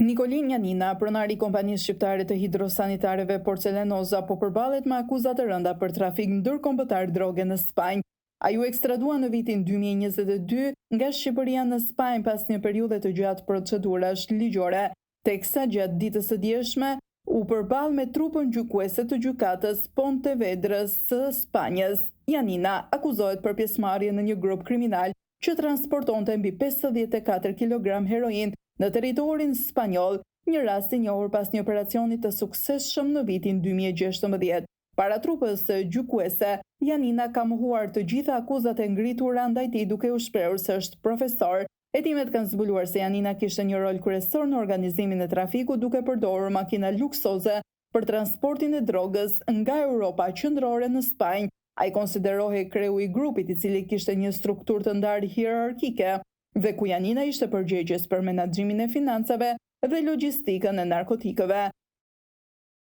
Nikolin Janina, pronari i kompanisë shqiptare të hidrosanitareve Porcelanosa, po përballet me akuza të rënda për trafik ndërkombëtar droge në Spanjë. Ai u ekstradua në vitin 2022 nga Shqipëria në Spanjë pas një periudhe të gjatë procedurash ligjore, teksa gjatë ditës së dieshme u përball me trupën gjykuese të gjykatës Pontevedrës së Spanjës. Janina akuzohet për pjesëmarrje në një grup kriminal që transportonte mbi 54 kg heroin në territorin spanjoll, një rast i njohur pas një operacioni të suksesshëm në vitin 2016. Para trupës gjykuese, Janina ka mohuar të gjitha akuzat e ngritura ndaj tij duke u shprehur se është profesor. Hetimet kanë zbuluar se Janina kishte një rol kryesor në organizimin e trafikut duke përdorur makina luksoze për transportin e drogës nga Europa qendrore në Spanjë. Ai konsiderohej kreu i grupit i cili kishte një strukturë të ndarë hierarkike dhe ku Janina ishte përgjegjës për menaxhimin e financave dhe logjistikën e narkotikëve.